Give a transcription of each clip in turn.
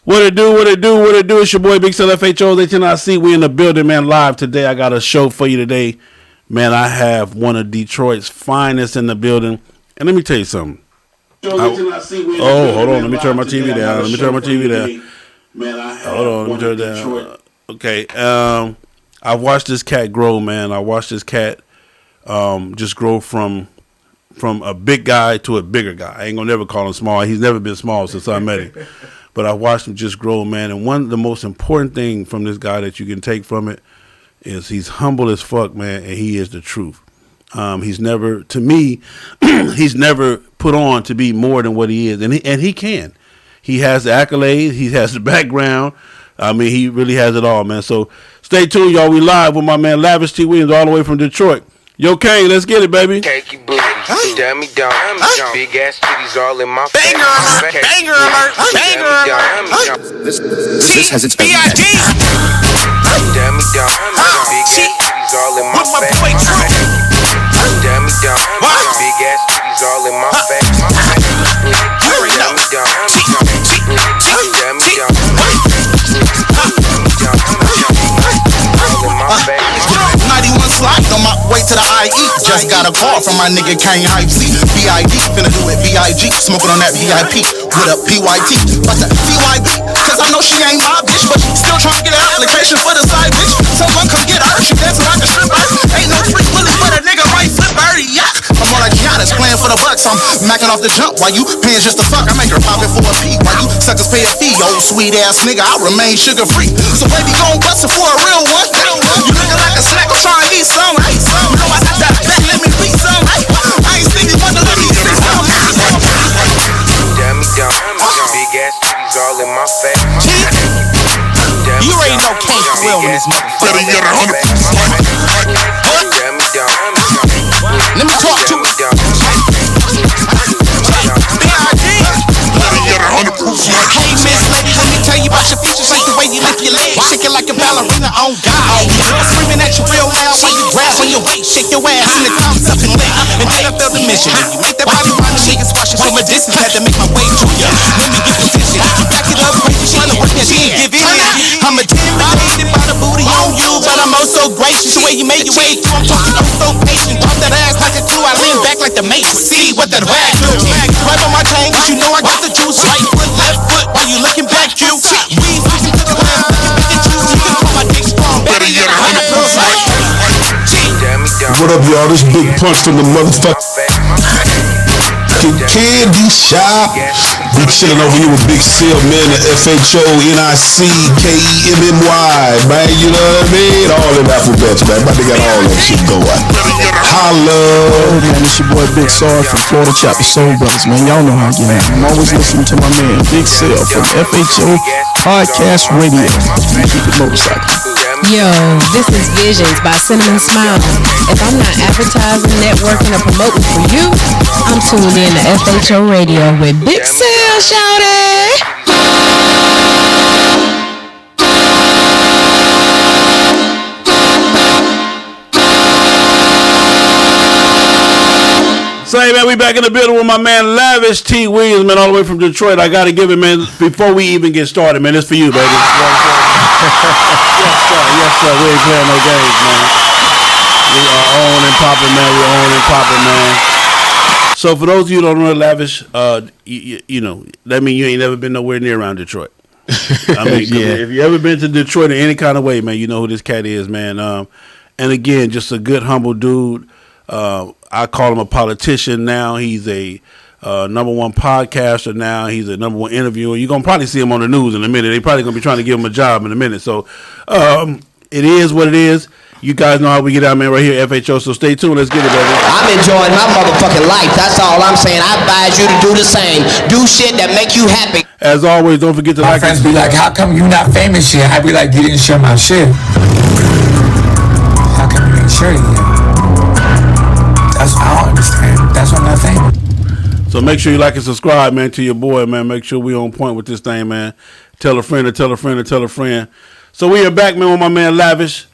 What it do? What it do? What it do? It's your boy Big Cell FHO. HNIC. We in the building, man. Live today. I got a show for you today, man. I have one of Detroit's finest in the building, and let me tell you something. Hold on. Let me turn my TV down. Man, hold on. Let me turn it down. Okay. I've watched this cat grow, man. I watched this cat just grow from a big guy to a bigger guy. I ain't gonna never call him small. He's never been small since I met him. But I watched him just grow, man. And one of the most important thing from this guy that you can take from it is he's humble as fuck, man, and he is the truth. He's never, to me, he's never put on to be more than what he is, and he can. He has the accolades, he has the background. I mean, he really has it all, man. So stay tuned, y'all. We live with my man Lavish T all the way from Detroit. Yo, Kane, let's get it, baby. Cakey booty, dummy down, big ass titties all in my face. Banger alert. This has its own dummy down, big ass titties all in my face. Dummy down, big ass titties all in my face. Dummy down, all in my face. 91 slot on my way to the IE. Just got a call from my nigga Kane Hype C. BID, finna do it BIG. Smoking on that VIP. What up, PYT? What's that PYD? Cause I know she ain't my bitch, but still trying to get an application for the side bitch. Someone come get her. She dancing like a stripper. Ain't no free willy, but a nigga might flip her. Yeah. I'm more like Giannis playing for the Bucks. I'm macking off the jump while you paying just the fuck. I make her pop it for a P. While you suckers pay a fee. Old sweet ass nigga, I remain sugar free. So baby, gon' bust it for a real one. You looking like a snack, I'm trying to eat some. You know I got that back, let me beat some. I ain't Stevie Wonder, let me see some. Dummy down, big ass titties all in my face. You already know Kate real in this motherfucker. Dummy down, let me talk to it. Hey Miss Lady, let me tell you about your features. Like the way you lift your legs, shake it like a ballerina on God. Girl screaming at you real loud while you grab on your waist, shake your ass in the thumbs up and leg. And then I felt the mission. You make that body wanna shake and squash it from a distance. Had to make my way to ya. Let me get position. You back it up, crazy, she wanna work that shit, give it in. I'm intimidated by the booty on you, but I'm oh so gracious. The way you made your way through, I'm talking oh so patient. Pop that ass like a two, I lean back like the Matrix. See what that rag do? Right on my chain, cause you know I got the juice. Right foot, left foot, while you looking back, you. We switching to the left, make it juice. You can call my dick strong, better yet 100%. What up, y'all? This Big Punch from the motherfucker. Candy Shop. Be chilling over here with Big Cell, man. The FHO, NIC, KEMMY, man. You know what I mean? All in alphabets, man. But they got all that shit going. Holla. Oh, man, it's your boy Big Saw from Florida Chapter Soul Brothers, man. Y'all know how I get out. I'm always listening to my man Big Cell from FHO Podcast Radio. Keep it motorcycle. Yo, this is Visions by Cinnamon Smile. If I'm not advertising, networking, or promoting for you, I'm tuned in to FHO Radio with Big Cell, shawty. Say, man, we back in the building with my man Lavish T. Williams, man, all the way from Detroit. I got to give it, man, before we even get started, man. It's for you, baby. Yes, sir. We ain't playing no games, man. We are on and popping, man. We're on and popping, man. So for those of you who don't know Lavish, you know, that means you ain't never been nowhere near around Detroit. I mean, yeah. If you ever been to Detroit in any kind of way, man, you know who this cat is, man. And again, just a good, humble dude. I call him a politician now. He's a number one podcaster now. He's a number one interviewer. You're going to probably see him on the news in a minute. They probably going to be trying to give him a job in a minute. So it is what it is. You guys know how we get out, man, right here at FHO. So stay tuned. Let's get it, baby. I'm enjoying my motherfucking life. That's all I'm saying. I advise you to do the same. Do shit that make you happy. As always, don't forget to my friends be like, how come you not famous yet? I be like, you didn't share my shit. How come you ain't share it yet? That's I don't understand. That's what I'm not famous. So make sure you like and subscribe, man, to your boy, man. Make sure we on point with this thing, man. Tell a friend to tell a friend to tell a friend. So we are back, man, with my man Lavish.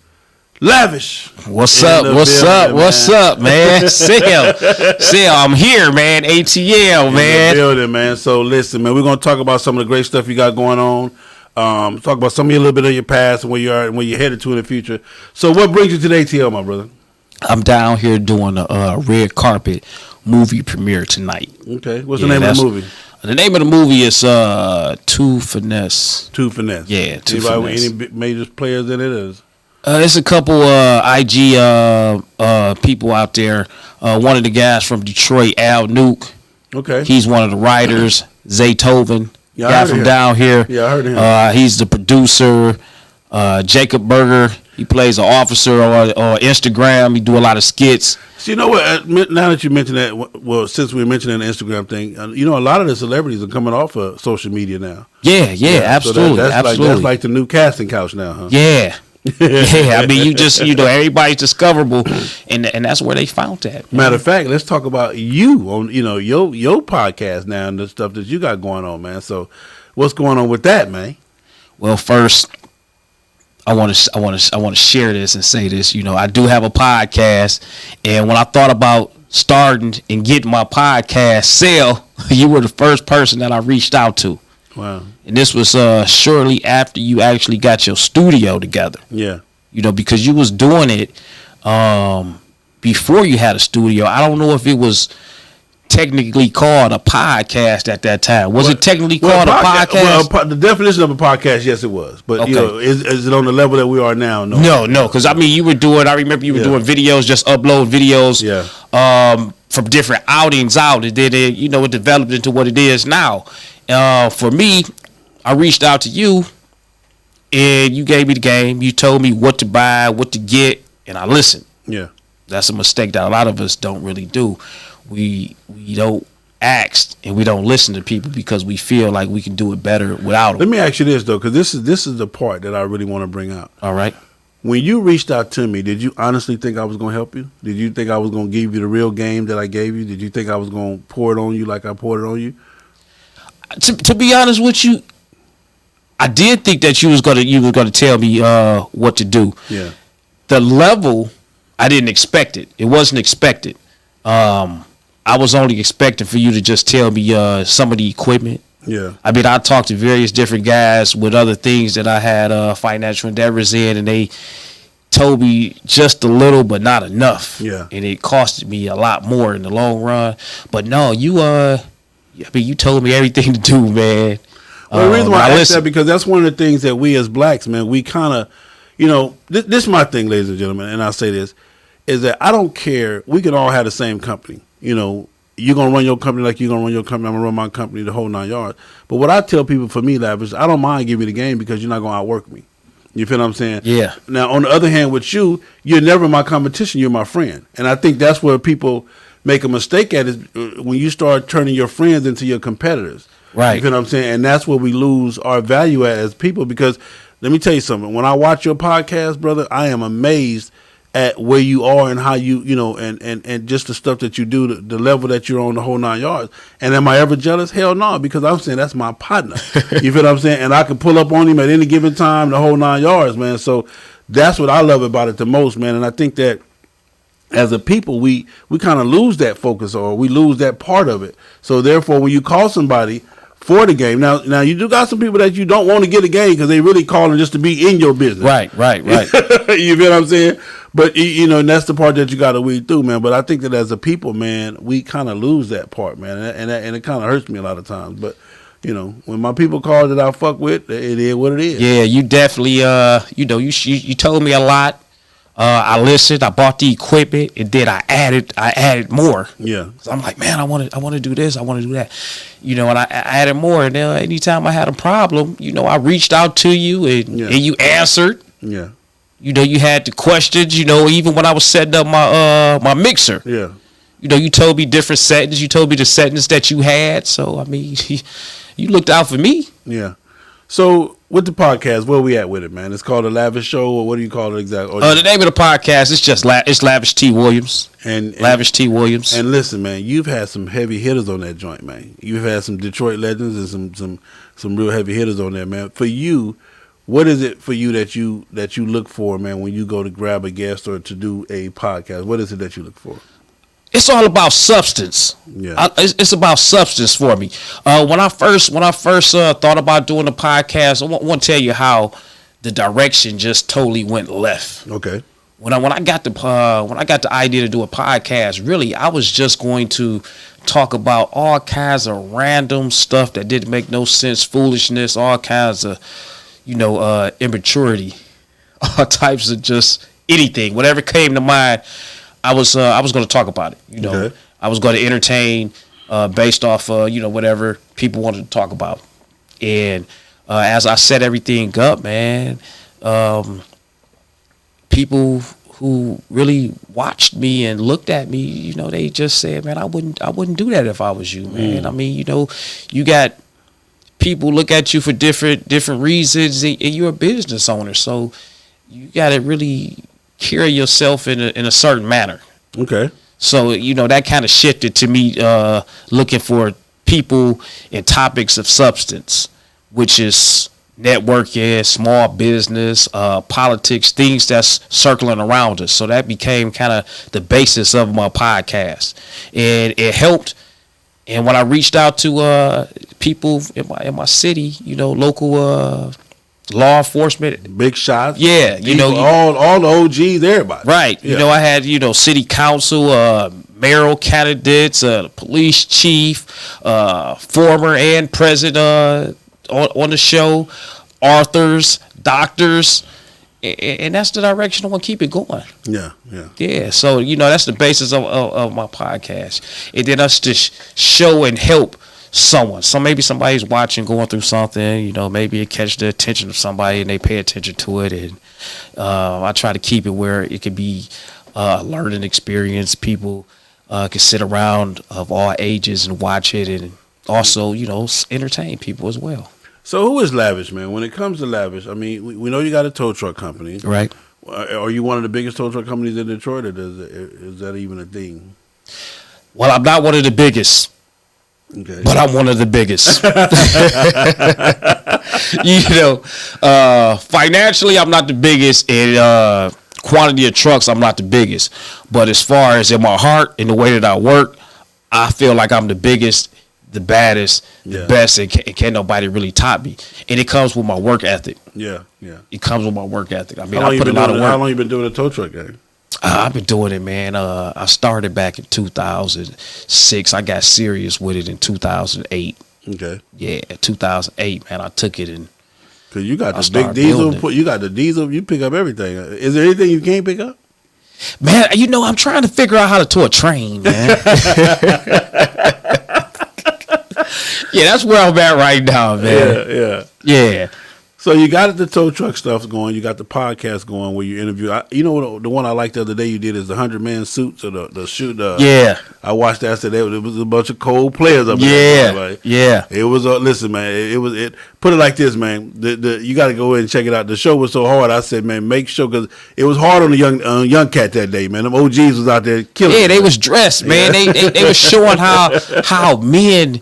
Lavish. What's in up? the What's building, up? What's man. up, man? Sil, I'm here, man. ATL, In man. the building, man. So listen, man, we're gonna talk about some of the great stuff you got going on. Talk about some of your little bit of your past and where you are and where you're headed to in the future. So what brings you to the ATL, my brother? I'm down here doing a red carpet movie premiere tonight. Okay. What's the name of the movie? The name of the movie is Two Finesse. Two Finesse. Yeah, Two Anybody Finesse. with any major players in it? Is? It's a couple IG people out there. One of the guys from Detroit, Al Nuke. Okay. He's one of the writers. Zaytoven, Yeah, I guy heard of from him. down here. Yeah, I heard of him. He's the producer. Jacob Berger. He plays an officer on Instagram. He do a lot of skits. So you know what? Now that you mentioned that, well, since we mentioned the Instagram thing, you know, a lot of the celebrities are coming off of social media now. Yeah, So absolutely, that's absolutely. that's like the new casting couch now, huh? Yeah. Yeah, I mean, everybody's discoverable, and that's where they found that. Matter of fact, let's talk about you on, your podcast now and the stuff that you got going on, man. So, what's going on with that, man? Well, first, I want to share this and say this. I do have a podcast, and when I thought about starting and getting my podcast sale, you were the first person that I reached out to. Wow. And this was shortly after you actually got your studio together. Yeah. Because you was doing it before you had a studio. I don't know if it was technically called a podcast at that time. Was it technically called a podcast? Well, the definition of a podcast, yes, it was. But, Okay. is it on the level that we are now? No, because I mean, I remember you were doing videos, just upload videos from different outings out. And then it developed into what it is now. For me, I reached out to you and you gave me the game. You told me what to buy, what to get, and I listened. Yeah. That's a mistake that a lot of us don't really do. We don't ask and we don't listen to people because we feel like we can do it better without them. Let me ask you this, though, because this is the part that I really want to bring out. All right. When you reached out to me, did you honestly think I was going to help you? Did you think I was going to give you the real game that I gave you? Did you think I was going to pour it on you like I poured it on you? To be honest with you, I did think that you was gonna tell me what to do. Yeah. The level, I didn't expect it. It wasn't expected. I was only expecting for you to just tell me some of the equipment. Yeah. I mean, I talked to various different guys with other things that I had financial endeavors in, and they told me just a little, but not enough. Yeah. And it costed me a lot more in the long run. But no, you told me everything to do, man. Well, the reason why I asked that because that's one of the things that we as blacks, man, we kind of, this is my thing, ladies and gentlemen, and I say this, is that I don't care. We can all have the same company. You're going to run your company like you're going to run your company. I'm going to run my company the whole 9 yards. But what I tell people, for me, Lavish, I don't mind giving you the game because you're not going to outwork me. You feel what I'm saying? Yeah. Now, on the other hand, with you, you're never my competition. You're my friend. And I think that's where people make a mistake at is when you start turning your friends into your competitors. Right. You feel what I'm saying? And that's where we lose our value at as people because let me tell you something. When I watch your podcast, brother, I am amazed at where you are and how and just the stuff that you do, the level that you're on, the whole 9 yards. And am I ever jealous? Hell no, because I'm saying that's my partner. You feel what I'm saying? And I can pull up on him at any given time, the whole 9 yards, man. So that's what I love about it the most, man. And I think that as a people, we kind of lose that focus or we lose that part of it. So therefore, when you call somebody for the game, now you do got some people that you don't want to get a game because they really calling just to be in your business. Right. You feel what I'm saying? But and that's the part that you got to weed through, man. But I think that as a people, man, we kind of lose that part, man, and it kind of hurts me a lot of times. But when my people call that I fuck with, it is what it is. Yeah, you definitely you told me a lot. I listened. I bought the equipment, and then I added more. Yeah. So I'm like, man, I want to do this. I want to do that. And I added more. And then anytime I had a problem, I reached out to you, and you answered. Yeah. You had the questions. Even when I was setting up my mixer. Yeah. You told me different settings. You told me the settings that you had. So I mean, you looked out for me. Yeah. So with the podcast, where we at with it, man? It's called a Lavish Show, or what do you call it exactly? The name of the podcast is just it's Lavish T Williams. And Lavish T Williams. And listen, man, you've had some heavy hitters on that joint, man. You've had some Detroit legends and some real heavy hitters on there, man. For you, What is it for you that you look for, man, when you go to grab a guest or to do a podcast? What is it that you look for? It's all about substance. Yeah, it's about substance for me. When I first thought about doing the podcast, I want to tell you how the direction just totally went left. Okay. When I got the idea to do a podcast, really, I was just going to talk about all kinds of random stuff that didn't make no sense, foolishness, all kinds of, immaturity, all types of just anything, whatever came to mind. I was going to talk about it. Okay. I was going to entertain based off whatever people wanted to talk about. And as I set everything up, man, people who really watched me and looked at me, they just said, man, I wouldn't do that if I was you, man. I mean, you got people look at you for different reasons, and you're a business owner, so you got to really carry yourself in a certain manner. Okay. So, that kind of shifted to me looking for people and topics of substance, which is networking, small business, politics, things that's circling around us. So that became kind of the basis of my podcast. And it helped. And when I reached out to people in my city, local law enforcement, big shots. Yeah, all the OGs, everybody. Right. Yeah. I had, city council, mayoral candidates, police chief, former and present on the show, authors, doctors, and that's the direction I want to keep it going. Yeah. So that's the basis of my podcast, and then us to show and help someone. So maybe somebody's watching, going through something. Maybe it catch the attention of somebody and they pay attention to it, and I try to keep it where it could be a learning experience. People can sit around of all ages and watch it, and also entertain people as well. So who is Lavish, man? When it comes to Lavish, I mean, we know you got a tow truck company. Right. Are you one of the biggest tow truck companies in Detroit, or is that even a thing? Well, I'm not one of the biggest. Okay. But I'm one of the biggest. Financially, I'm not the biggest. In quantity of trucks, I'm not the biggest. But as far as in my heart, in the way that I work, I feel like I'm the biggest, the baddest, the best, and can't nobody really top me. And it comes with my work ethic. Yeah. It comes with my work ethic. I mean, I put a lot of work. How long you been doing a tow truck game? I've been doing it, man. I started back in 2006. I got serious with it in 2008. Okay. Yeah, 2008, man. I took it and. Cause you got the big diesel. You got the diesel. You pick up everything. Is there anything you can't pick up? Man, I'm trying to figure out how to tow a train, man. Yeah, that's where I'm at right now, man. Yeah. So you got the tow truck stuff going. You got the podcast going where you interview. The one I liked the other day you did is the 100-man suits or the shoot. Yeah. I watched that today. It was a bunch of cold players up there. Yeah. It was listen, man. It put it like this, man. You got to go in and check it out. The show was so hard. I said, man, make sure, because it was hard on the young cat that day, man. Them OGs was out there killing. Yeah, they was dressed, man. They was showing how men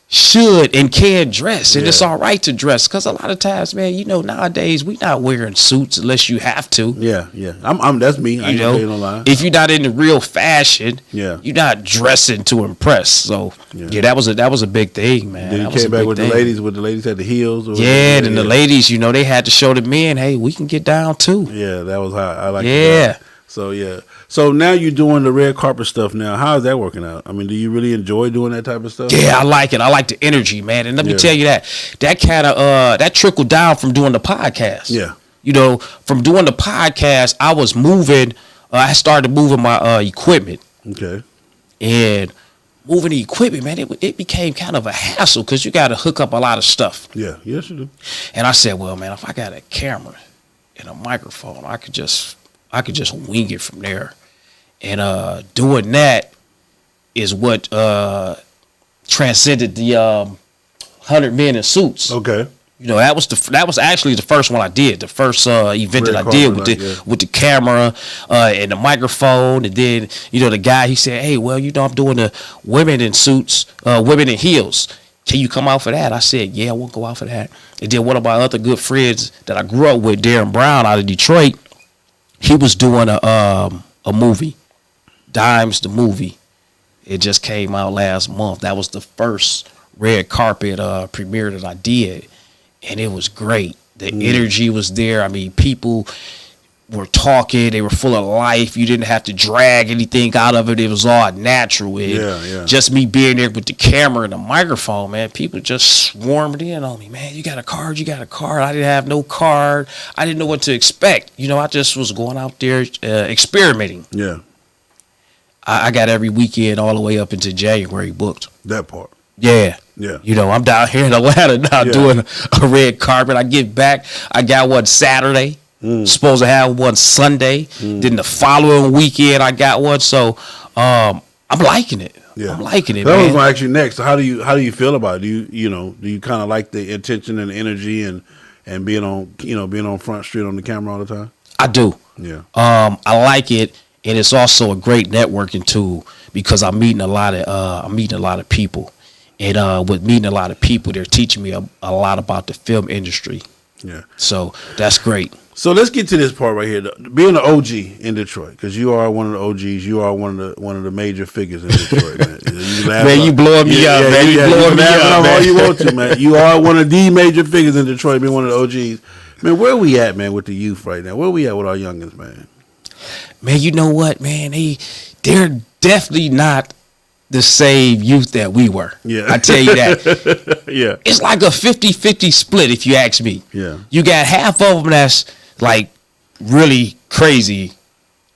should and can dress, and it's all right to dress, because a lot of times, man, nowadays we not wearing suits unless you have to. Yeah. I'm that's me. I ain't gonna tell you no lie. If you're not into real fashion, you're not dressing to impress. So that was a big thing, man. Then you came back with the ladies. With the ladies had the heels. The ladies, they had to show the men, hey, we can get down too. Yeah, that was how I like. Yeah. So now you're doing the red carpet stuff now. How is that working out? I mean, do you really enjoy doing that type of stuff? Yeah, I like it. I like the energy, man. And let me tell you that kind of that trickled down from doing the podcast. Yeah. From doing the podcast, I was moving. I started moving my equipment. Okay. And moving the equipment, man, it became kind of a hassle because you got to hook up a lot of stuff. Yeah. Yes, you do. And I said, well, man, if I got a camera and a microphone, I could just wing it from there. And doing that is what transcended the 100 Men in Suits. Okay. That was actually the first one I did. The first event that I did with the camera and the microphone, and then the guy, he said, "Hey, well, I'm doing the women in suits, women in heels." can you come out for that? I said, yeah, I want to go out for that. And then one of my other good friends that I grew up with, Darren Brown out of Detroit, he was doing a movie, Dimes the movie. It just came out last month. That was the first red carpet premiere that I did, and it was great. The energy was there. I mean, people were talking. They were full of life. You didn't have to drag anything out of it. It was all natural. Just me being there with the camera and the microphone, man, people just swarmed in on me. Man, you got a card? You got a card? I didn't have no card. I didn't know what to expect. You know, I just was going out there experimenting. Yeah. I got every weekend all the way up into January booked. That part. Yeah. Yeah. You know, I'm down here in Atlanta now doing a red carpet. I get back. I got one Saturday. Supposed to have one Sunday. Then the following weekend I got one. So I'm liking it. Yeah. I'm liking it. That man. was my actually next. So how do you feel about it? Do you kind of like the attention and the energy and being on Front Street on the camera all the time? I do. Yeah. I like it, and it's also a great networking tool because I'm meeting a lot of people, and with meeting a lot of people, they're teaching me a lot about the film industry. Yeah. So that's great. So let's get to this part right here. Being an OG in Detroit, because you are one of the OGs, you are one of the major figures in Detroit, man. Man, you blowing me up, man. You blowing me up, man. All you want to, man. You are one of the major figures in Detroit, being one of the OGs. Man, where we at, man, with the youth right now? Where we at with our youngins, man? Man, you know what, man? They're definitely not the same youth that we were. Yeah. I tell you that. Yeah. It's like a 50-50 split, if you ask me. Yeah. You got half of them that's like really crazy.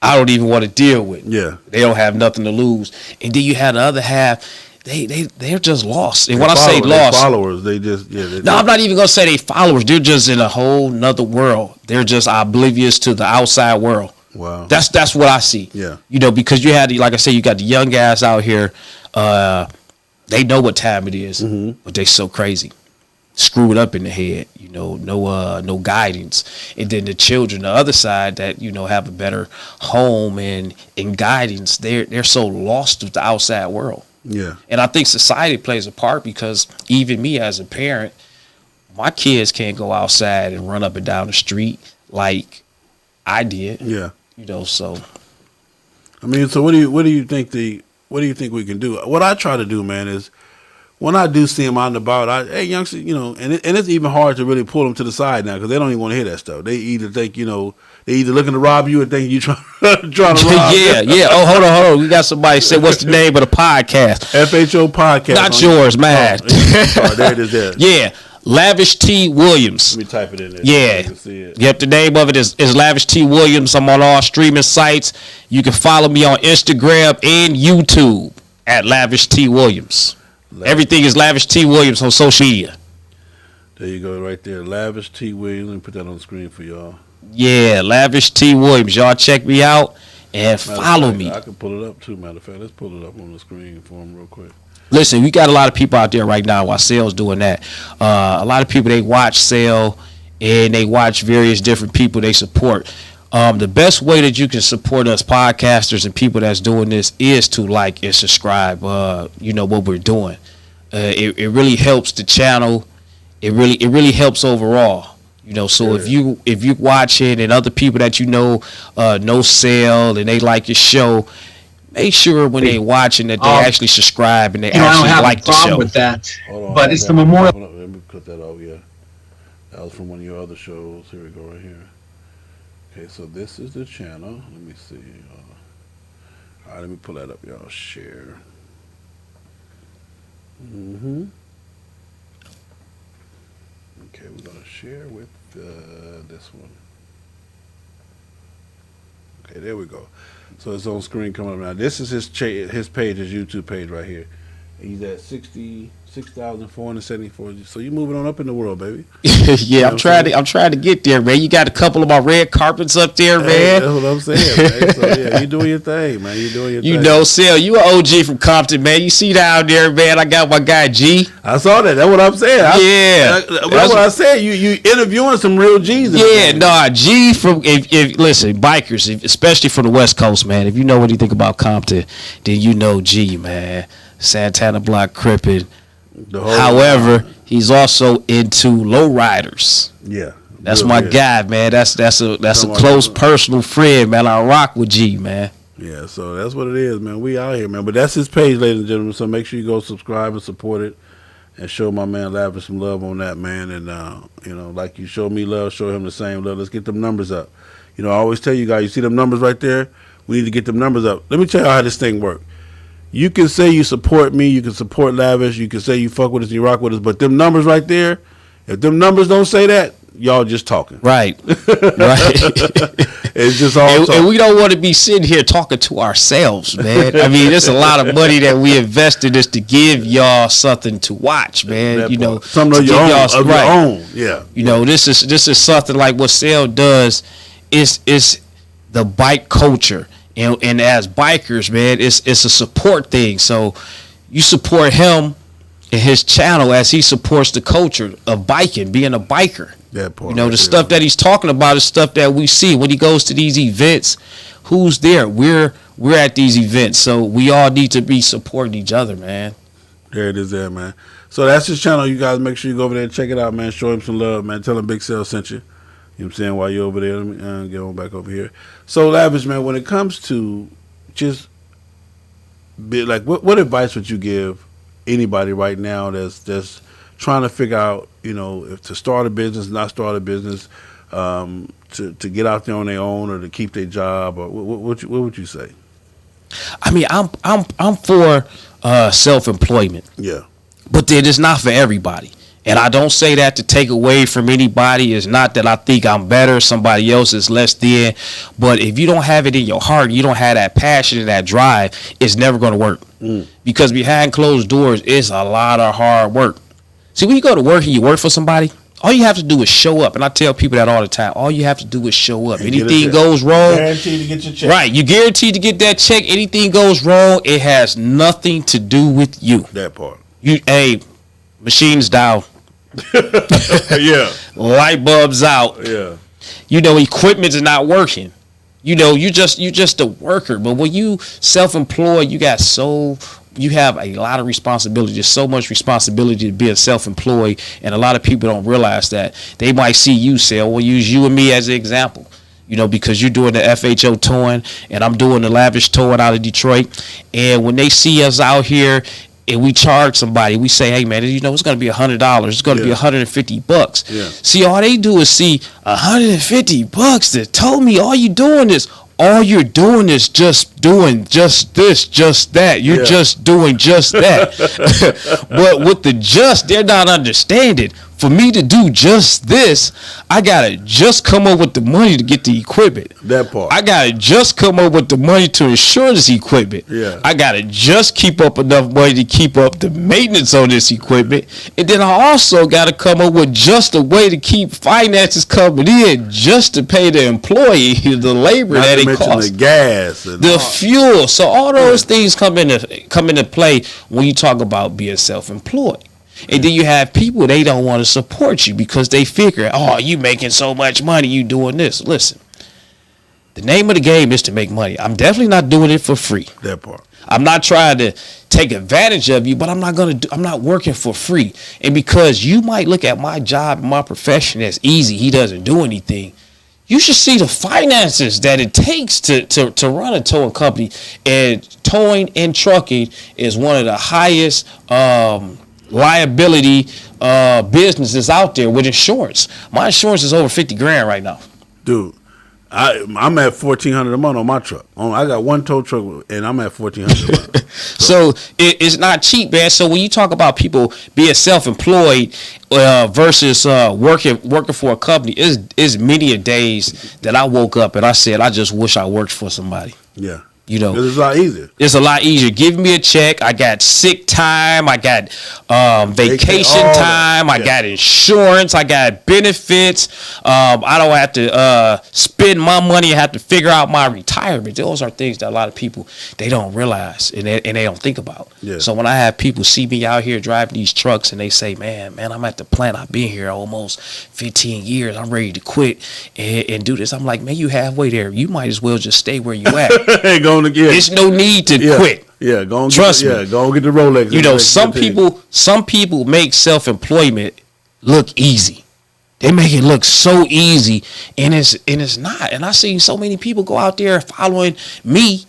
I don't even want to deal with. Yeah. They don't have nothing to lose. And then you have the other half, they're just lost. And when I say lost, followers, they just no, I'm not even gonna say they followers. They're just in a whole nother world. They're just oblivious to the outside world. Wow. That's what I see. Yeah. You know, because you had, like I said, you got the young guys out here. They know what time it is, but they so crazy, screwed up in the head. You know, no guidance. And then the children, the other side that have a better home and guidance. They're so lost with the outside world. Yeah. And I think society plays a part because even me as a parent, my kids can't go outside and run up and down the street like I did. Yeah. So I mean, so what do you think we can do? What I try to do, man, is when I do see them out and about, hey, youngsters, and it's even hard to really pull them to the side now because they don't even want to hear that stuff. They either think, they either looking to rob you or think you trying to rob them. Yeah. Oh, hold on. We got somebody say, what's the name of the podcast? FHO podcast. Not yours, man. Oh, there it is there. Yeah. Lavish T. Williams. Let me type it in there. Yeah. So you can see it. Yep, the name of it is Lavish T. Williams. I'm on all streaming sites. You can follow me on Instagram and YouTube at Lavish T. Williams. Everything is Lavish T. Williams on social media. There you go, right there. Lavish T. Williams. Let me put that on the screen for y'all. Yeah, Lavish T. Williams. Y'all check me out and follow me. I can pull it up too, matter of fact. Let's pull it up on the screen for him real quick. Listen, we got a lot of people out there right now while Sale's doing that. A lot of people, they watch Sale and they watch various different people they support. The best way that you can support us podcasters and people that's doing this is to like and subscribe. What we're doing. It really helps the channel. It really helps overall. So if you watching and other people that know Sale and they like your show, make sure when they watching that they actually subscribe and they actually like the show. I don't have a problem with that. On, but it's the memorial. Let me cut that off. Yeah, that was from one of your other shows. Here we go, right here. Okay, so this is the channel. Let me see. All right, let me pull that up, y'all. Share. Okay, we're gonna share with this one. Okay, there we go. So it's on screen coming up now. This is his page, his YouTube page right here. He's at 66,474. So you're moving on up in the world, baby. Yeah, I'm trying to get there, man. You got a couple of my red carpets up there, man. That's what I'm saying, man. So yeah, you doing your thing, man. You doing your thing. Sale, you an OG from Compton, man. You see down there, man. I got my guy G. I saw that. That's what I'm saying. That's what I said. You interviewing some real G's. G from if listen, bikers, especially from the West Coast, man. If you know anything about Compton, then you know G, man. Santana Block Crippin', However, he's also into lowriders. Yeah. That's my guy, man. That's a close personal friend, man. I rock with G, man. Yeah, so that's what it is, man. We out here, man. But that's his page, ladies and gentlemen. So make sure you go subscribe and support it, and show my man Lavish some love on that, man. And like you show me love, show him the same love. Let's get them numbers up. I always tell you guys, you see them numbers right there? We need to get them numbers up. Let me tell you how this thing works. You can say you support me, you can support Lavish, you can say you fuck with us, you rock with us, but them numbers right there, if them numbers don't say that, y'all just talking. Right. It's just all talking. And we don't want to be sitting here talking to ourselves, man. I mean, there's a lot of money that we invested just to give y'all something to watch, man. Something of your own. Yeah. This is something like what Sale does is the bike culture. And as bikers, man, it's a support thing. So you support him and his channel as he supports the culture of biking, being a biker. That part. The stuff that he's talking about is stuff that we see when he goes to these events. Who's there? We're at these events, so we all need to be supporting each other, man. There it is, there, man. So that's his channel. You guys make sure you go over there and check it out, man. Show him some love, man. Tell him Big Sale sent you. You know what I'm saying? While you're over there, let me get on back over here. So Lavish, man, when it comes to just what advice would you give anybody right now that's trying to figure out, if to start a business, not start a business, to get out there on their own or to keep their job, or what would you say? I mean, I'm for self-employment. Yeah. But then it's not for everybody. And I don't say that to take away from anybody. It's not that I think I'm better, somebody else is less than. But if you don't have it in your heart, you don't have that passion and that drive, it's never going to work. Because behind closed doors, it's a lot of hard work. See, when you go to work and you work for somebody, all you have to do is show up. And I tell people that all the time. All you have to do is show up. Anything goes wrong. Guaranteed to get your check. Right. You're guaranteed to get that check. Anything goes wrong, it has nothing to do with you. That part. Machines down. Yeah. Light bulbs out. Yeah. Equipment is not working. You just a worker. But when you self-employed, you have a lot of responsibility. There's so much responsibility to being self-employed, and a lot of people don't realize that. They might see you say, we'll use you and me as an example. Because you're doing the FHO touring and I'm doing the Lavish touring out of Detroit. And when they see us out here and we charge somebody, we say, hey, man, it's going to be $100. It's going to be $150. Yeah. See, all they do is see $150 that told me all you're doing is just doing just this, just that. You're just doing just that. But with the they're not understanding. For me to do just this, I gotta just come up with the money to get the equipment. That part. I gotta just come up with the money to insure this equipment. Yeah. I gotta just keep up enough money to keep up the maintenance on this equipment. And then I also gotta come up with just a way to keep finances coming in just to pay the employee the labor not that to it mention costs. The gas. And the fuel. So all those things come into play when you talk about being self-employed. And then you have people, they don't want to support you because they figure, you making so much money, you doing this. Listen, the name of the game is to make money. I'm definitely not doing it for free. That part. I'm not trying to take advantage of you, but I'm not working for free. And because you might look at my job and my profession as easy, he doesn't do anything. You should see the finances that it takes to run a towing company. And towing and trucking is one of the highest liability businesses out there with insurance. My insurance is over $50,000 right now. Dude, I'm at $1,400 a month on my truck. I got one tow truck and I'm at $1,400 a month. So it's not cheap, man. So when you talk about people being self-employed versus working for a company, is many a days that I woke up and I said, I just wish I worked for somebody. Yeah. It's a lot easier. It's a lot easier. Give me a check. I got sick time. I got vacation time. I got insurance. I got benefits. I don't have to spend my money and have to figure out my retirement. Those are things that a lot of people, they don't realize and they don't think about. Yeah. So when I have people see me out here driving these trucks and they say, man, I'm at the plant. I've been here almost 15 years. I'm ready to quit and do this. I'm like, man, you halfway there. You might as well just stay where you at. There's no need to quit. Yeah, go and Trust me. Yeah, go and get the Rolex. You know, some people make self-employment look easy. They make it look so easy, and it's not. And I seen so many people go out there following me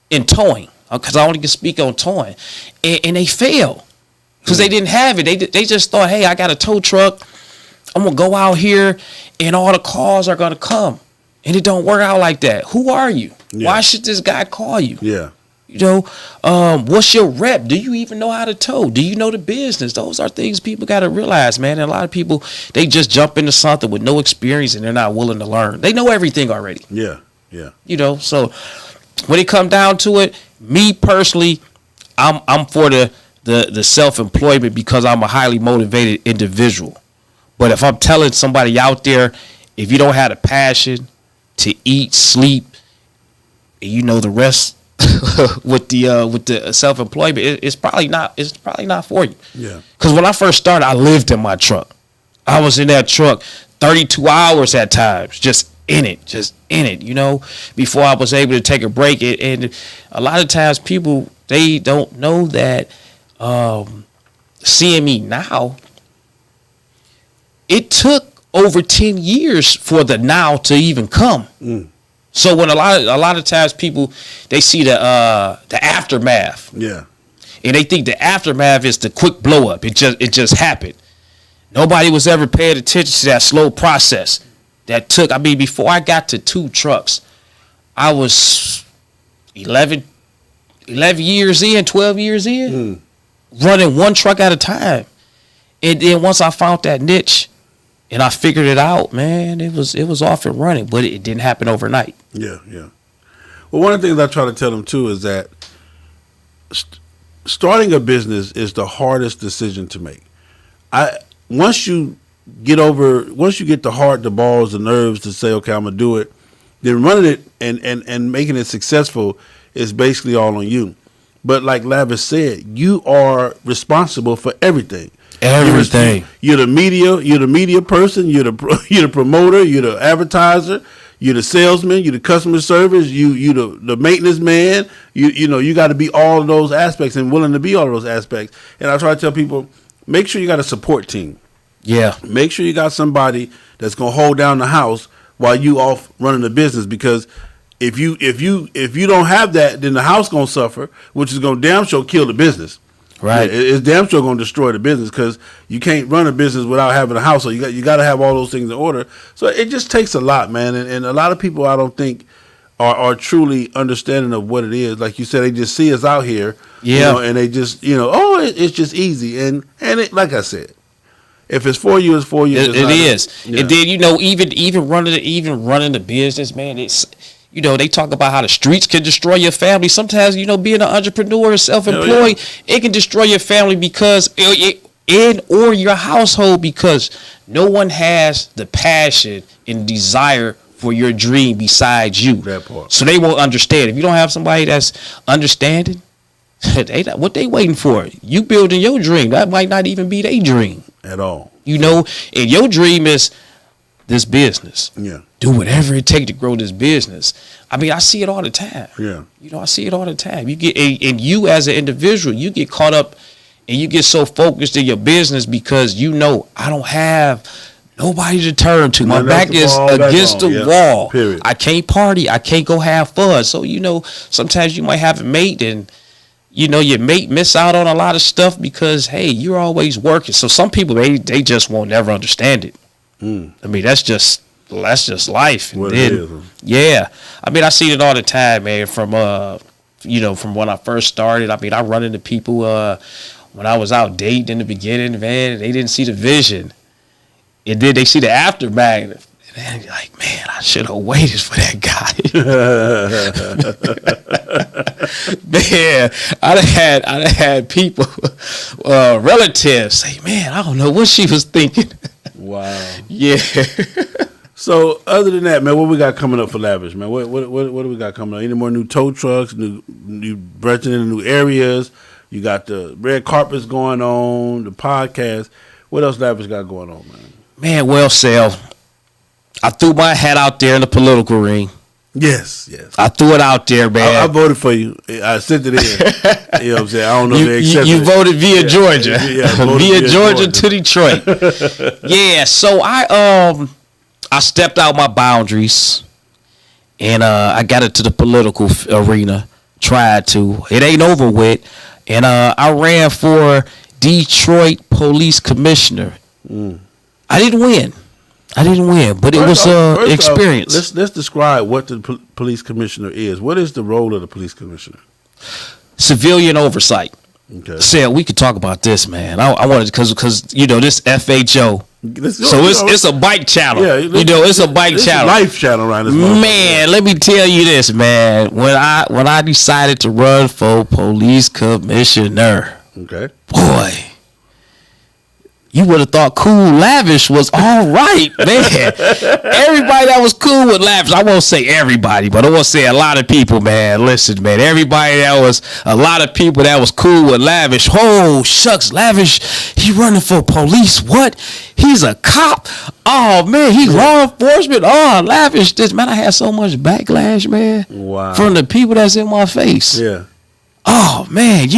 in towing, because I only can speak on towing, and they fail because they didn't have it. They just thought, hey, I got a tow truck. I'm gonna go out here, and all the calls are gonna come, and it don't work out like that. Who are you? Yeah. Why should this guy call you? Yeah. You know, what's your rep? Do you even know how to tow? Do you know the business? Those are things people got to realize, man. And a lot of people, they just jump into something with no experience and they're not willing to learn. They know everything already. Yeah, yeah. You know, so when it come down to it, me personally, I'm for the self-employment because I'm a highly motivated individual. But if I'm telling somebody out there, if you don't have the passion to eat, sleep, and you know the rest with the self-employment, it's probably not for you. Yeah. Because when I first started, I lived in my truck. I was in that truck 32 hours at times, just in it, you know, before I was able to take a break. And a lot of times people, they don't know that seeing me now, it took over 10 years for the now to even come. So when a lot of times people, they see the aftermath. Yeah. And they think the aftermath is the quick blow up. It just happened. Nobody was ever paying attention to that slow process that took. I mean, before I got to 2 trucks, I was 11 years in, 12 years in, running 1 truck at a time. And then once I found that niche and I figured it out, man, it was off and running, but it didn't happen overnight. Yeah, yeah. Well, one of the things I try to tell them too is that starting a business is the hardest decision to make. Once you get the heart, the balls, the nerves to say, okay, I'm gonna do it, then running it and making it successful is basically all on you. But like Lavish said, you are responsible for everything. Everything. You're the media person. You're the promoter. You're the advertiser. You're the salesman. You're the customer service. You the maintenance man. You got to be all of those aspects and willing to be all of those aspects. And I try to tell people, make sure you got a support team. Yeah. Make sure you got somebody that's gonna hold down the house while you off running the business. Because if you don't have that, then the house gonna suffer, which is gonna damn sure kill the business. Right. Yeah, it's damn sure going to destroy the business because you can't run a business without having a house. So you got to have all those things in order. So it just takes a lot, man. And a lot of people I don't think are truly understanding of what it is. Like you said, they just see us out here, and they just, it's just easy. And it, like I said, if it's for you, it's for you. It is. Yeah. And then even running the business, man, it's. They talk about how the streets can destroy your family. Sometimes, being an entrepreneur or self-employed, it can destroy your family or your household because no one has the passion and desire for your dream besides you. That part. So they won't understand. If you don't have somebody that's understanding, what they waiting for? You building your dream. That might not even be their dream. At all. And your dream is this business. Yeah. Do whatever it takes to grow this business. I mean, I see it all the time. Yeah. I see it all the time. You get, and you as an individual, you get caught up and you get so focused in your business because I don't have nobody to turn to. My back is against the wall. Period. I can't party. I can't go have fun. So, sometimes you might have a mate and, your mate miss out on a lot of stuff because, hey, you're always working. So some people, they just won't never understand it. I mean, that's just life. And then, yeah. I mean, I see it all the time, man, from when I first started. I mean, I run into people when I was out dating in the beginning, man, they didn't see the vision. And then they see the aftermath. And they're like, man, I should have waited for that guy. Man, I had people, relatives say, man, I don't know what she was thinking. Wow. Yeah. So other than that, man, what we got coming up for Lavish, man? What do we got coming up? Any more new tow trucks, new branching into new areas? You got the red carpets going on, the podcast. What else Lavish got going on, man? Man, well, Sal, I threw my hat out there in the political ring. Yes, yes. I threw it out there, man. I voted for you. I sent it in. You know what I'm saying? I don't know if they accepted you it. voted via Georgia. Via Georgia to Detroit. Yeah, so I stepped out my boundaries and I got into the political arena. Tried to. It ain't over with. And I ran for Detroit Police Commissioner. I didn't win, but it was an experience. Let's describe what the police commissioner is. What is the role of the police commissioner? Civilian oversight. Okay. Said we could talk about this, man. I wanted because this FHO. It's a bike channel. Yeah, it's a bike channel. Life channel right this man, let me tell you this, man. When I decided to run for police commissioner, okay, boy, you would have thought Cool Lavish was all right, man. Everybody that was cool with Lavish, I won't say everybody, but I will say a lot of people, man. Listen, man, a lot of people that was cool with Lavish. Oh, shucks, Lavish, he running for police. What? He's a cop. Oh, man, he law enforcement. Oh, Lavish, this, man, I had so much backlash, man. Wow. From the people that's in my face. Yeah. Oh, man,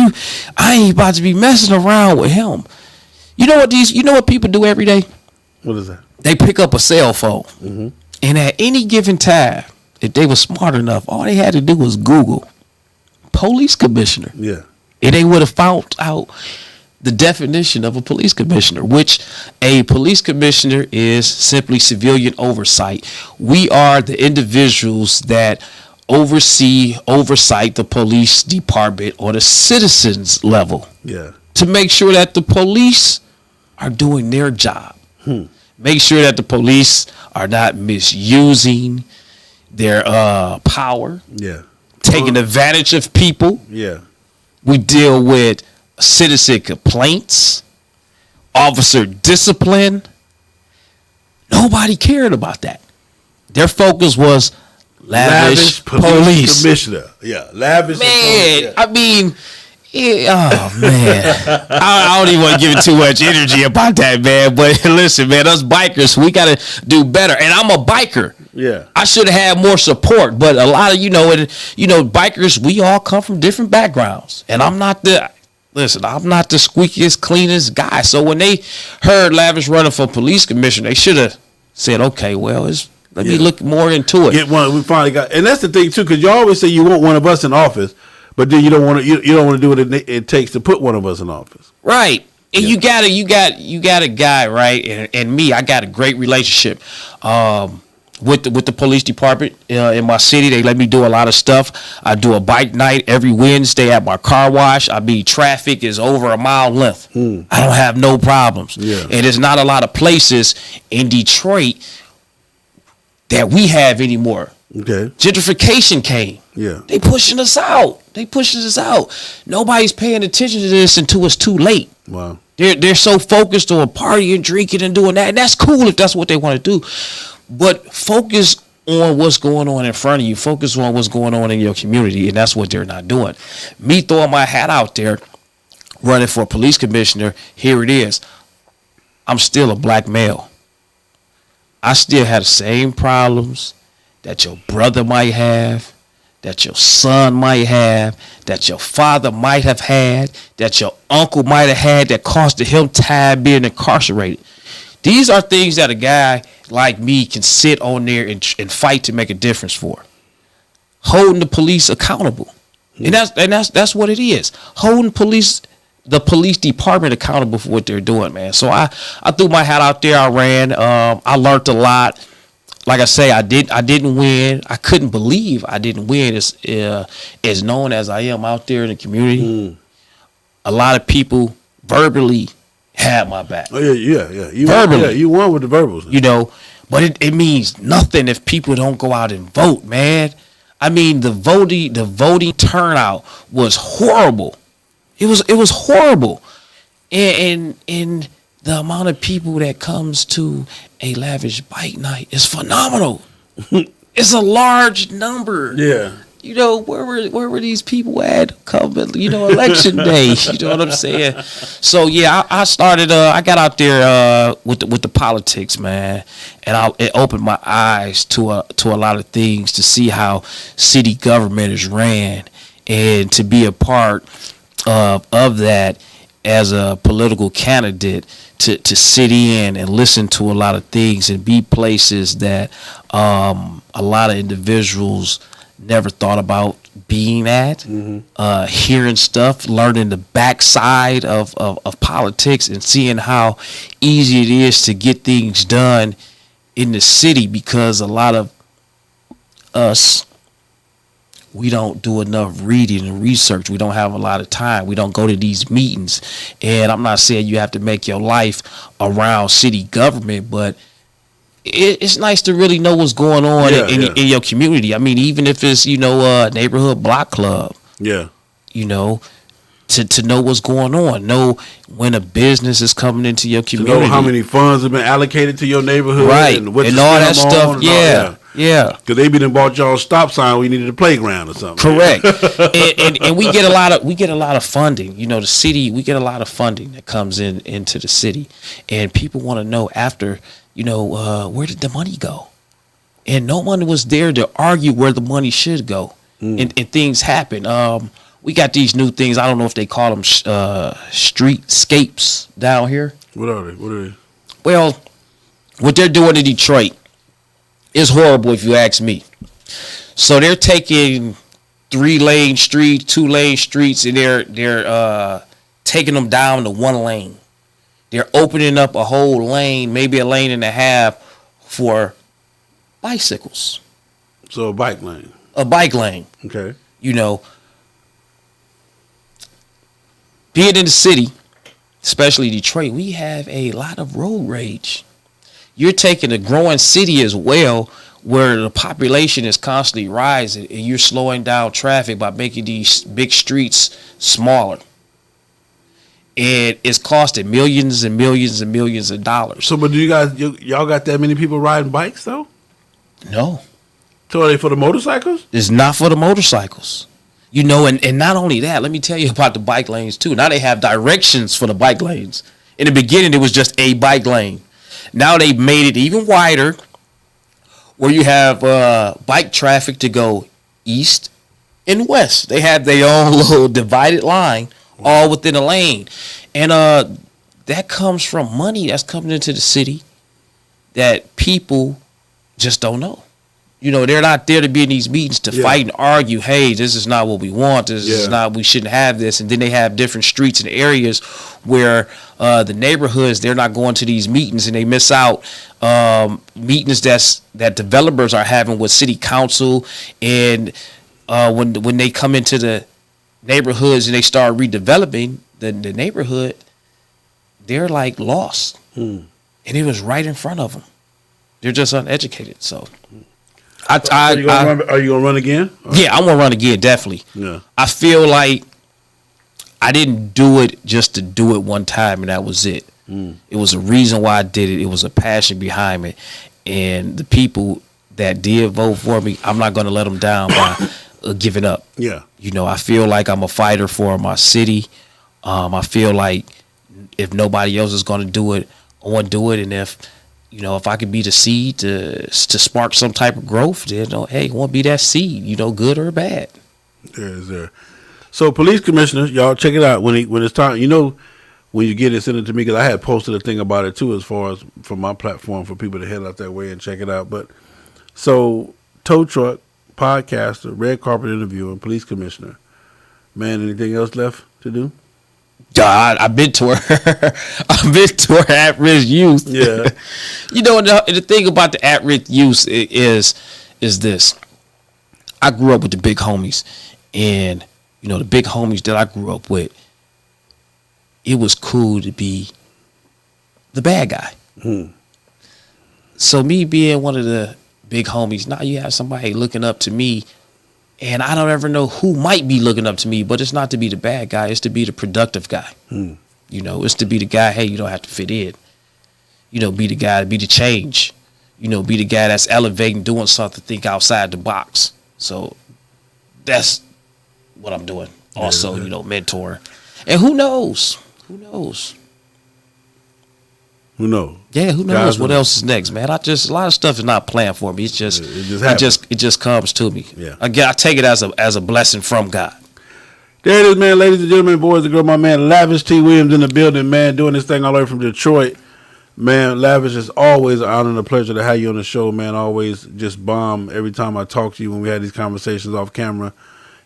I ain't about to be messing around with him. You know what people do every day? What is that? They pick up a cell phone, and at any given time, if they were smart enough, all they had to do was Google police commissioner. Yeah. And they would have found out the definition of a police commissioner, which a police commissioner is simply civilian oversight. We are the individuals that oversight the police department on a citizens level. Yeah. To make sure that the police are doing their job. Make sure that the police are not misusing their power. Yeah. Taking advantage of people. Yeah. We deal with citizen complaints, officer discipline. Nobody cared about that. Their focus was Lavish police commissioner. Yeah. Lavish. Man, yeah. I mean... Yeah, oh man, I don't even want to give it too much energy about that, man. But listen, man, us bikers, we gotta do better. And I'm a biker. Yeah, I should have had more support. But a lot of bikers, we all come from different backgrounds, and I'm not the squeakiest, cleanest guy. So when they heard Lavish running for police commissioner, they should have said, okay, well, let me look more into it. Get one. We finally got, and that's the thing too, because you always say you want one of us in office. But then you don't want to. You don't want to do what it takes to put one of us in office. Right, and you got a guy, right, and me. I got a great relationship with the police department in my city. They let me do a lot of stuff. I do a bike night every Wednesday at my car wash. Traffic is over a mile length. I don't have no problems. Yeah. And there's not a lot of places in Detroit that we have anymore. Okay. Gentrification came. Yeah. They pushing us out. Nobody's paying attention to this until it's too late. Wow. They're so focused on partying, drinking, and doing that. And that's cool if that's what they want to do. But focus on what's going on in front of you. Focus on what's going on in your community. And that's what they're not doing. Me throwing my hat out there, running for police commissioner, here it is. I'm still a black male. I still have the same problems that your brother might have, that your son might have, that your father might have had, that your uncle might have had that costed him time being incarcerated. These are things that a guy like me can sit on there and fight to make a difference for. Holding the police accountable. And that's what it is. Holding the police department accountable for what they're doing, man. So I threw my hat out there. I ran. I learned a lot. Like I say, I didn't win. I couldn't believe I didn't win as known as I am out there in the community. A lot of people verbally had my back. Oh yeah. You won with the verbals. But it means nothing if people don't go out and vote, man. I mean, the voting turnout was horrible. It was horrible. And the amount of people that comes to a Lavish bike night is phenomenal. It's a large number. Yeah. you know, where were these people at come, you know, election day? You know what I'm saying? So yeah, I started. I got out there with the politics, man, and it opened my eyes to a lot of things, to see how city government is ran, and to be a part of that as a political candidate, to sit in and listen to a lot of things and be places that a lot of individuals never thought about being at, hearing stuff, learning the backside of politics, and seeing how easy it is to get things done in the city, because a lot of us, we don't do enough reading and research. We don't have a lot of time. We don't go to these meetings. And I'm not saying you have to make your life around city government, but it's nice to really know what's going on in your community. I mean, even if it's, you know, a neighborhood block club. Yeah. You know, to know what's going on. Know when a business is coming into your community. To know how many funds have been allocated to your neighborhood. Right. And what and you all that spend stuff. on Yeah. Yeah. Because they been bought y'all a stop sign. We needed a playground or something. Correct. and we get a lot of funding. You know, the city, we get a lot of funding that comes into the city, and people want to know after, you know, where did the money go? And no one was there to argue where the money should go. And things happen. We got these new things. I don't know if they call them streetscapes down here. What are they? Well, what they're doing in Detroit is horrible, if you ask me. So they're taking 3-lane streets, 2-lane streets, and they're taking them down to 1 lane. They're opening up a whole lane, maybe a lane and a half, for bicycles. So a bike lane. A bike lane. Okay. You know, being in the city, especially Detroit, we have a lot of road rage. You're taking a growing city as well, where the population is constantly rising, and you're slowing down traffic by making these big streets smaller. And it's costing millions and millions and millions of dollars. So, but do y'all got that many people riding bikes though? No. So are they for the motorcycles? It's not for the motorcycles. You know, and not only that, let me tell you about the bike lanes too. Now they have directions for the bike lanes. In the beginning, it was just a bike lane. Now they've made it even wider, where you have bike traffic to go east and west. They have their own little divided line, all within a lane. And that comes from money that's coming into the city that people just don't know. You know, they're not there to be in these meetings to fight and argue, hey, this is not what we want. This is not, we shouldn't have this. And then they have different streets and areas where the neighborhoods, they're not going to these meetings, and they miss out meetings that developers are having with city council. And when they come into the neighborhoods and they start redeveloping the neighborhood, they're like lost. And it was right in front of them. They're just uneducated. So are you gonna run again? Yeah, I'm gonna run again, definitely. Yeah. I feel like I didn't do it just to do it one time and that was it. It was a reason why I did it. It was a passion behind it. And the people that did vote for me, I'm not gonna let them down by giving up. Yeah. You know, I feel like I'm a fighter for my city. I feel like if nobody else is gonna do it, I want to do it. And if I could be the seed to spark some type of growth, then hey, I want to be that seed, good or bad. There. So, police commissioners, y'all check it out when it's time. When you get it, send it to me, because I had posted a thing about it too, as far as from my platform for people to head out that way and check it out. But so, tow truck, podcaster, red carpet interviewer, and police commissioner. Man, anything else left to do? God, I've been to her. I've been to her at-risk youth. Yeah. The thing about the at-risk youth is this. I grew up with the big homies. And, the big homies that I grew up with, it was cool to be the bad guy. So me being one of the big homies, now you have somebody looking up to me, and I don't ever know who might be looking up to me, but it's not to be the bad guy. It's to be the productive guy. It's to be the guy, hey, you don't have to fit in. Be the guy, be the change. Be the guy that's elevating, doing something, think outside the box. So that's what I'm doing. Also, you know, mentor. And who knows? Who knows? Who knows? Yeah, who knows what else is next, man? A lot of stuff is not planned for me. It's just it just comes to me. Yeah. I take it as a blessing from God. There it is, man. Ladies and gentlemen, boys and girls, my man Lavish T. Williams in the building, man, doing this thing all the way from Detroit. Man, Lavish, is always an honor and a pleasure to have you on the show, man. Always just bomb every time I talk to you when we had these conversations off camera.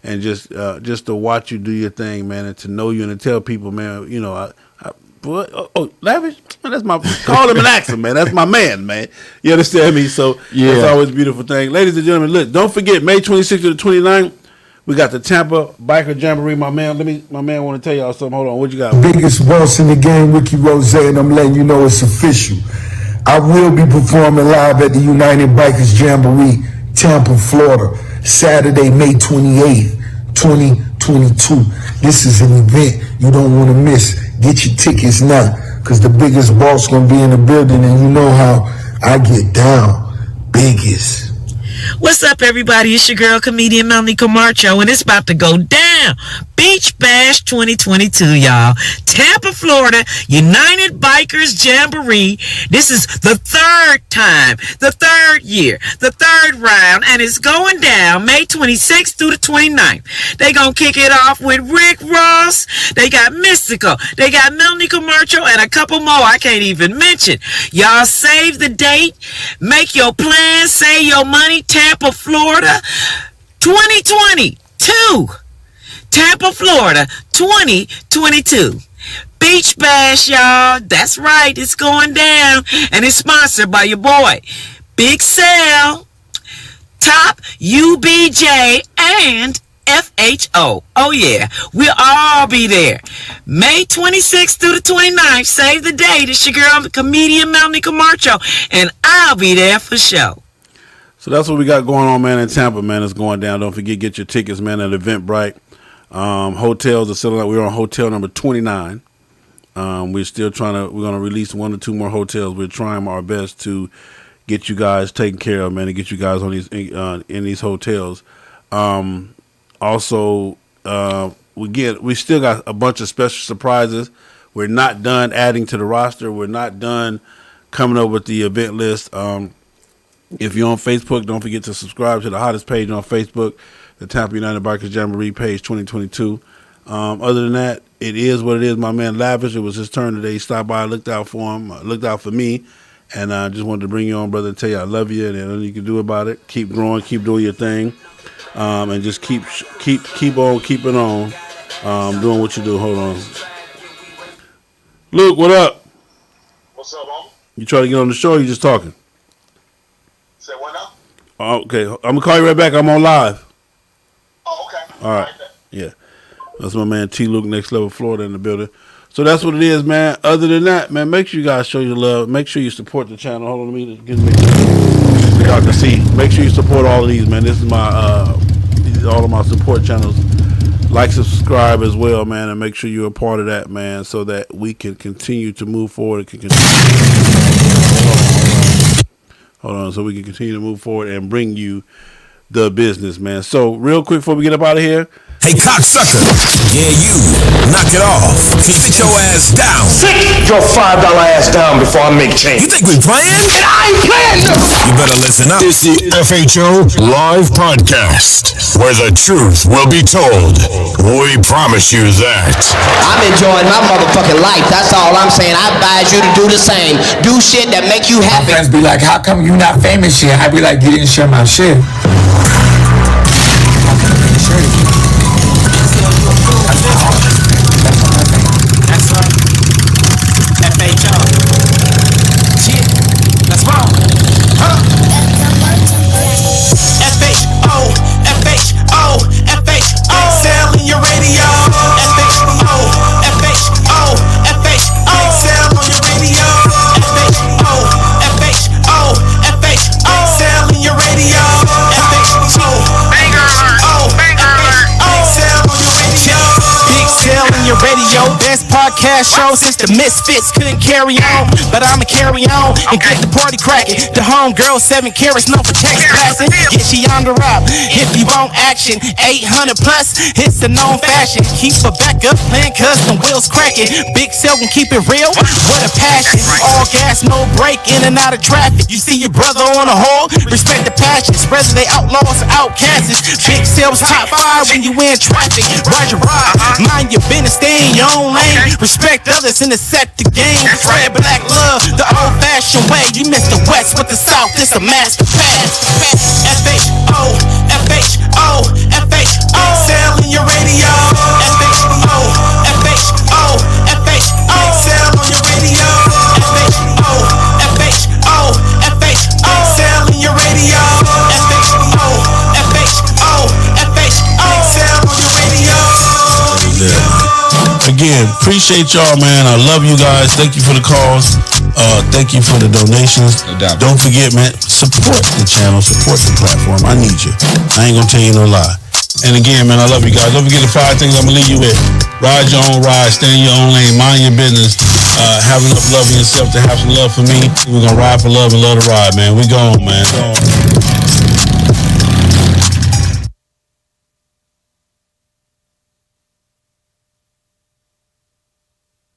And just to watch you do your thing, man, and to know you and to tell people, man, you know, Lavish, man, that's my, call him and ask him, man. That's my man. You understand me? So yeah, it's always a beautiful thing. Ladies and gentlemen, look, don't forget, May 26th to the 29th, we got the Tampa Biker Jamboree. My man want to tell y'all something. Hold on, what you got? Biggest boss in the game, Ricky Rose, and I'm letting you know it's official. I will be performing live at the United Bikers Jamboree, Tampa, Florida, Saturday, May 28th, 2022. This is an event you don't want to miss. Get your tickets now, because the biggest boss going to be in the building, and you know how I get down. Biggest. What's up, everybody? It's your girl, comedian Melanie Camacho, and it's about to go down. Beach Bash 2022, y'all. Tampa, Florida, United Bikers Jamboree. This is the third time, the third year, the third round, and it's going down May 26th through the 29th. They gonna kick it off with Rick Ross. They got Mystical. They got Melanie Camacho and a couple more I can't even mention. Y'all save the date. Make your plans. Save your money. Tampa, Florida, 2022. Tampa, Florida, 2022. Beach Bash, y'all. That's right. It's going down. And it's sponsored by your boy, Big Sal, Top, UBJ, and FHO. Oh, yeah. We'll all be there. May 26th through the 29th. Save the date. It's your girl, the comedian Melanie Camacho. And I'll be there for sure. So that's what we got going on, man, in Tampa, man. It's going down. Don't forget, get your tickets, man, at Eventbrite. Hotels are selling out. We're on hotel number 29. We're still we're going to release 1 or 2 more hotels. We're trying our best to get you guys taken care of, man, and get you guys on these in these hotels. Also, we still got a bunch of special surprises. We're not done adding to the roster. We're not done coming up with the event list. If you're on Facebook, don't forget to subscribe to the hottest page on Facebook, the Tampa United Bikers Jamboree page 2022. Other than that, it is what it is. My man Lavish, it was his turn today. He stopped by, looked out for him, looked out for me, and I just wanted to bring you on, brother, and tell you I love you, and nothing you can do about it. Keep growing, keep doing your thing, and just keep on keeping on, doing what you do. Hold on, Luke, what up? What's up, homie? You trying to get on the show? Or you just talking? Say what now? Okay, I'm gonna call you right back. I'm on live. Oh, okay. All right. Yeah. That's my man T. Luke, Next Level Florida, in the building. So that's what it is, man. Other than that, man, make sure you guys show your love. Make sure you support the channel. Hold on, let me get y'all can see. Make sure you support all of these, man. This is my these are all of my support channels. Like, subscribe as well, man, and make sure you're a part of that, man, so that we can continue to move forward. Hold on, so we can continue to move forward and bring you the business, man. So, real quick before we get up out of here. Hey, cocksucker. Yeah, you. Knock it off. Sit your ass down. Sit your $5 ass down before I make change. You think we playing? And I ain't playing no. You better listen up. It's the FHO Live Podcast, where the truth will be told. We promise you that. I'm enjoying my motherfucking life. That's all I'm saying. I advise you to do the same. Do shit that make you happy. My friends be like, how come you not famous yet? I be like, you didn't share my shit. How come you didn't share it? That's right. FHO. Shit. Let's roll. Huh? FHO. FHO. FHO. Excel in your radio. FHO. FHO. FHO. Excel on your radio. FHO. FHO. FHO. Excel in your radio. FHO. Banger alert. Banger alert. Excel on your radio. Big Sale in your radio. cash show since the misfits couldn't carry on. But I'ma carry on and get the party cracking. The homegirl 7 carats known for text blasting. Yeah, she on the rock. If you want action, 800 plus, it's a known fashion. Keep her back up playing cause the wheels cracking. Big Cell can keep it real. What a passion. All gas, no break, in and out of traffic. You see your brother on a hole, respect the passions. Whether they outlaws or outcasts. Big Cell's top 5 when you in traffic. Ride your ride, mind your business, stay in your own lane. Respect others and accept the game. Red, black love, the old fashioned way. You miss the West with the South, it's a master pass. FHO, FHO, FHO. Sell in your radio. FHO, FHO, FHO. Sell on your radio. FHO, FHO, FHO. Sell in your radio. FHO, FHO, FHO. Sell on your radio. Again, appreciate y'all, man. I love you guys. Thank you for the calls. Thank you for the donations. No doubt. Don't forget, man, support the channel, support the platform. I need you. I ain't gonna tell you no lie. And again, man, I love you guys. Don't forget the 5 things I'm gonna leave you with. Ride your own ride, stay in your own lane, mind your business. Have enough love in yourself to have some love for me. We're gonna ride for love and love to ride, man. We gone, man.